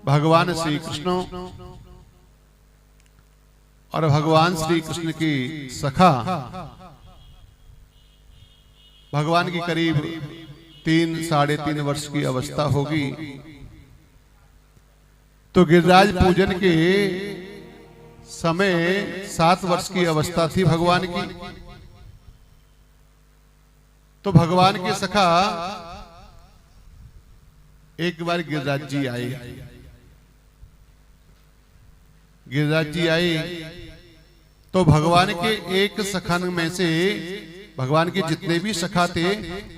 भगवान श्री कृष्ण और भगवान श्री कृष्ण की सखा भगवान की करीब 3-3.5 वर्ष की अवस्था होगी। तो गिरिराज पूजन के समय 7 वर्ष की अवस्था थी भगवान की। तो भगवान के सखा एक बार गिरिराज जी आए। गिरिराज जी आए तो भगवान के एक सखन में से, भगवान के जितने भी सखा थे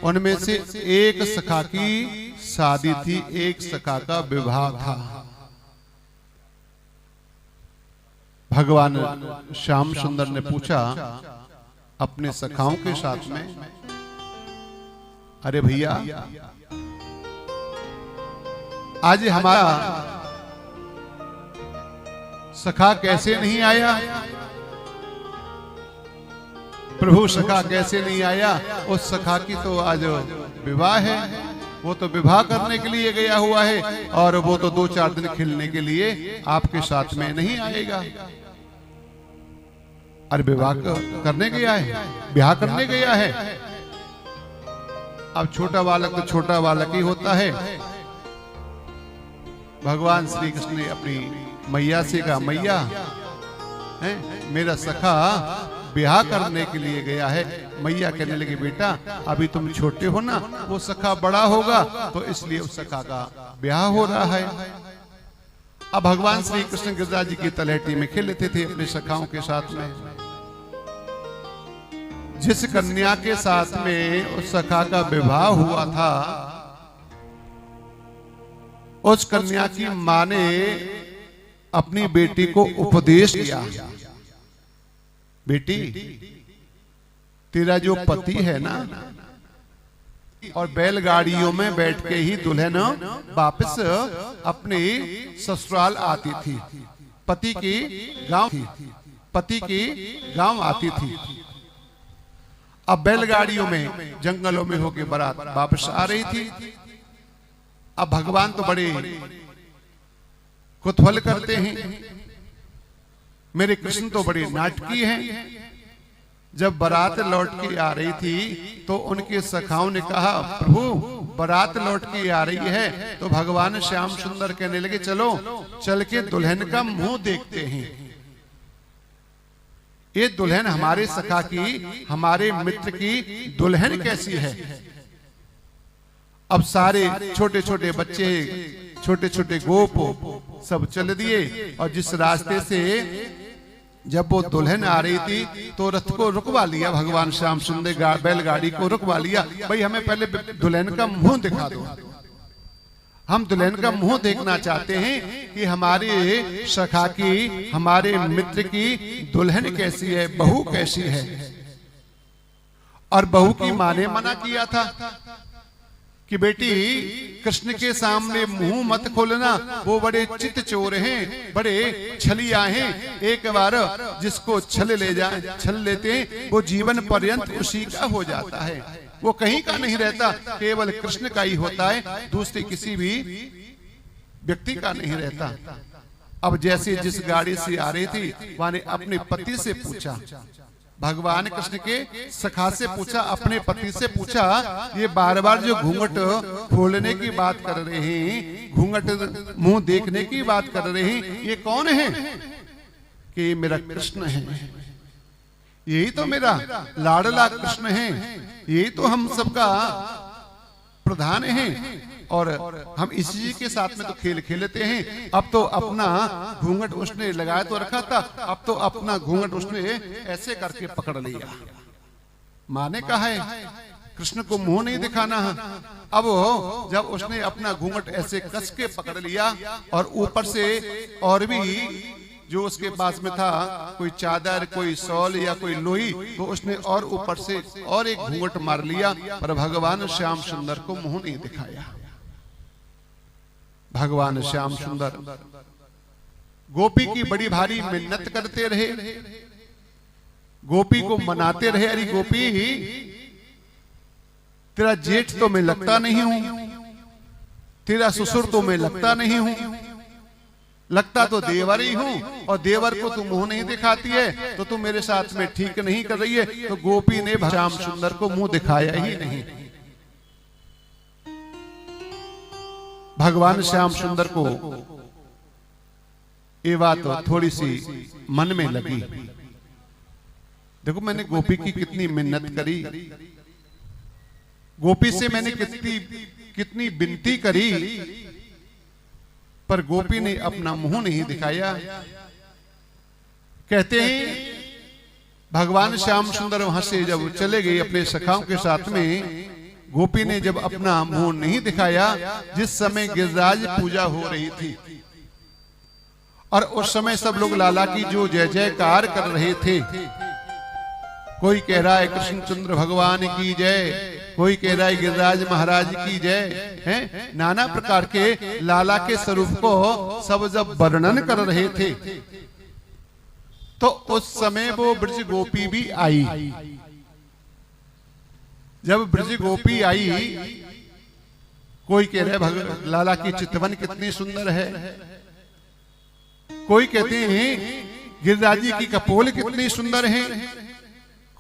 उनमें से एक सखा की शादी थी, एक सखा का विवाह था। भगवान श्याम सुंदर ने पूछा अपने सखाओं के साथ में, अरे भैया आज हमारा सखा कैसे नहीं आया? प्रभु सखा कैसे नहीं आया? उस सखा की तो आज विवाह है, वो तो विवाह करने के लिए गया हुआ है और वो तो 2-4 दिन खिलने के लिए आपके साथ में नहीं आएगा। अरे विवाह करने गया है, ब्याह करने गया है। अब छोटा बालक तो छोटा बालक ही होता है। भगवान श्री कृष्ण ने अपनी मैया से कहा, मैया है मेरा सखा ब्याह करने के लिए गया है। मैया कहने लगी, बेटा अभी तुम छोटे हो ना, वो सखा बड़ा होगा तो इसलिए उस सखा का ब्याह हो रहा है। अब भगवान श्री कृष्ण गिरिराज जी की तलहटी में खेलते थे अपने सखाओं के साथ में। जिस कन्या के साथ में उस सखा का विवाह हुआ था, उस कन्या की मां ने अपनी बेटी को उपदेश दिया, बेटी तेरा जो पति है ना, और बैलगाड़ियों में बैठ के ही दुल्हन वापस अपने ससुराल आती थी। पति की गांव आती थी। अब बैलगाड़ियों में जंगलों में होके बारात वापस आ रही थी। अब भगवान तो बड़े कुतूहल करते हैं, मेरे कृष्ण तो बड़े नाटकी हैं। जब बारात लौट के आ रही थी तो उनके सखाओं ने कहा, प्रभु बारात लौट के आ रही है। तो भगवान श्याम सुंदर कहने लगे, चलो चल के दुल्हन का मुंह देखते हैं। ये दुल्हन हमारे सखा की, हमारे मित्र की दुल्हन कैसी है। अब सारे छोटे छोटे बच्चे, छोटे छोटे गोप सब चल दिए और जिस रास्ते से जब वो दुल्हन आ रही थी तो रथ को रुकवा लिया भगवान श्याम सुंदर, बैलगाड़ी को रुकवा लिया। भाई हमें पहले दुल्हन का मुंह दिखा दो, हम दुल्हन का मुंह देखना चाहते हैं कि हमारे सखा की, हमारे मित्र की दुल्हन कैसी है, बहू कैसी है। और बहू की मां ने मना किया था कि बेटी कृष्ण के सामने मुंह मत खोलना, वो बड़े चित चोर हैं, बड़े छलिया हैं। एक बार जिसको छल लेते हैं वो जीवन पर्यंत उसी का हो जाता है, वो कहीं का नहीं रहता, केवल कृष्ण का ही होता है, दूसरे किसी भी व्यक्ति का नहीं रहता। अब जैसे जिस गाड़ी से आ रही थी वहां ने अपने पति से पूछा, भगवान कृष्ण के सखा से पूछा, अपने पति से पूछा, ये बार बार जो घूंघट खोलने की बात कर रहे हैं, घूंघट मुंह देखने की बात कर रहे हैं, ये कौन है? कि मेरा कृष्ण है, यही तो मेरा लाडला कृष्ण है, यही तो हम सबका प्रधान है और हम इसी के साथ में तो खेल खेलते हैं। अब तो अपना घूंघट उसने लगाया तो रखा था, अब तो अपना घूंघट उसने ऐसे करके पकड़ लिया। मां ने कहा है कृष्ण को मुंह नहीं दिखाना है। अब जब उसने अपना घूंघट ऐसे कस के पकड़ लिया और ऊपर से और भी जो उसके पास में था, कोई चादर, कोई शॉल या कोई लोही, तो उसने और ऊपर से और एक घूंघट मार लिया, पर भगवान श्याम सुंदर को मुंह नहीं दिखाया। भगवान श्याम सुंदर गोपी की बड़ी भारी मिन्नत करते रहे, गोपी को मनाते रहे, अरे गोपी तेरा जेठ तो मैं लगता नहीं हूं, तेरा ससुर तो मैं लगता नहीं हूं, लगता तो देवर ही हूं और देवर को तू मुंह नहीं दिखाती है, तो तू मेरे साथ में ठीक नहीं कर रही है। तो गोपी ने श्याम सुंदर को मुंह दिखाया ही नहीं। भगवान श्याम सुंदर को ये बात थोड़ी सी मन में लगी। देखो मैंने गोपी की कितनी मिन्नत करी, गोपी से मैंने कितनी विनती करी, पर गोपी ने अपना मुंह नहीं दिखाया। कहते हैं भगवान श्याम सुंदर वहां से जब चले गए अपने सखाओं के साथ में, गोपी ने जब अपना मुंह नहीं दिखाया, जिस समय गिरिराज पूजा हो रही थी और उस समय सब लोग लाला की जो जय जयकार कर रहे थे, कोई कह रहा है कृष्णचंद्र भगवान की जय, कोई कह रहा है गिरिराज महाराज की जय, हैं नाना प्रकार के लाला के स्वरूप को सब जब वर्णन कर रहे थे, तो उस समय वो ब्रज गोपी भी आई। जब ब्रज गोपी आई, कोई कह रहा है लाला की चितवन कितनी सुंदर है, कोई कहते हैं गिरिराज जी की कपोल कितनी सुंदर है,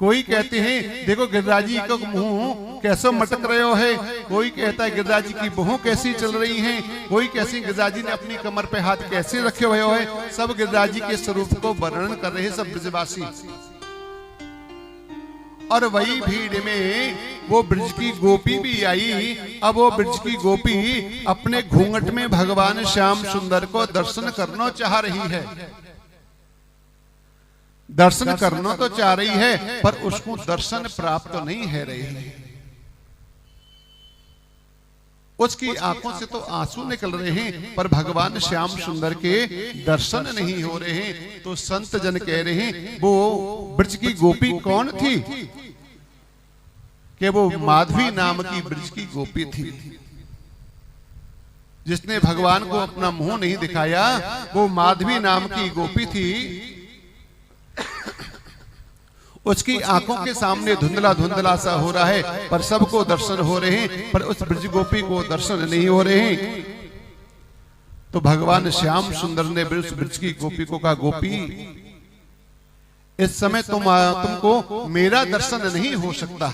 कोई कहते हैं देखो गिरिराज जी का मुंह कैसे मटक रहे हो है, कोई कहता है गिरिराज जी की बहू कैसी चल रही हैं, कोई कैसी गिरिराज जी ने अपनी कमर पे हाथ कैसे रखे हुए है। सब गिरिराज जी के स्वरूप को वर्णन कर रहे सब ब्रजवासी। और वही भीड़ में वो ब्रज की गोपी भी आई। अब वो ब्रज की गोपी अपने घूंघट में भगवान श्याम सुंदर को दर्शन करना चाह रही है, दर्शन करना तो चाह रही है, पर उसको दर्शन प्राप्त तो नहीं है रही है। उसकी आंखों से तो आंसू निकल रहे हैं, पर भगवान श्याम सुंदर के दर्शन नहीं हो रहे हैं। तो संत जन कह रहे हैं वो ब्रज की गोपी कौन थी? कि वो माधवी नाम की ब्रज की गोपी थी, जिसने भगवान को अपना मुंह नहीं दिखाया। वो माधवी नाम की गोपी थी। उसकी आंखों के सामने धुंधला धुंधला सा हो रहा है, पर सबको दर्शन हो रहे हैं, पर उस ब्रज गोपी को दर्शन नहीं हो रहे हैं। तो भगवान श्याम सुंदर ने ब्रज की गोपी को कहा, गोपी इस समय तुमको मेरा दर्शन नहीं हो सकता,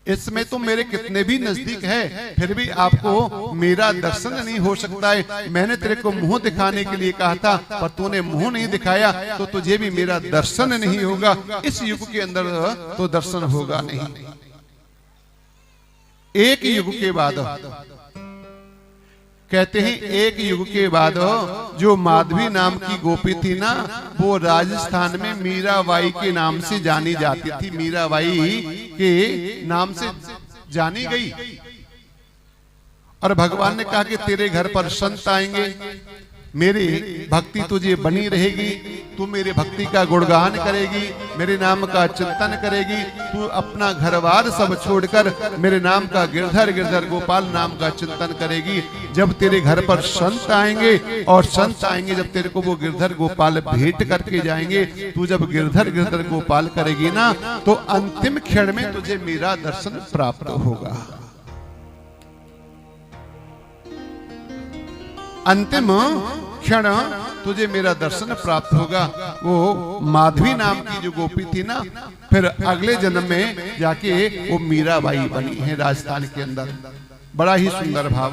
इसमें तुम मेरे कितने भी नजदीक है, फिर भी आपको मेरा दर्शन नहीं हो सकता है। मैंने तेरे को मुंह दिखाने के लिए कहा था, पर तूने मुंह नहीं दिखाया, तो तुझे भी मेरा दर्शन नहीं होगा। इस युग के अंदर तो दर्शन होगा नहीं। एक युग के बाद कहते हैं, एक युग के बाद जो माधवी नाम की गोपी थी ना, वो राजस्थान में मीराबाई के नाम से जानी जाती थी। मीराबाई के नाम से जानी गई। और भगवान ने कहा कि तेरे घर पर संत आएंगे, मेरी भक्ति तुझे बनी रहेगी, तू मेरे भक्ति का गुणगान करेगी, मेरे नाम का चिंतन करेगी, तू अपना घरबार सब छोड़कर मेरे नाम का गिरधर गिरधर गोपाल नाम का चिंतन करेगी। जब तेरे घर पर संत आएंगे, और संत आएंगे जब तेरे को वो गिरधर गोपाल भेंट करके जाएंगे, तू जब गिरधर गिरधर गोपाल करेगी ना, तो अंतिम क्षण में तुझे मेरा दर्शन प्राप्त होगा। अंतिम क्षण तुझे मेरा दर्शन प्राप्त होगा। वो माधवी नाम की जो गोपी थी ना, फिर अगले जन्म में जाके वो मीराबाई बनी है राजस्थान के अंदर। बड़ा ही सुंदर भाव।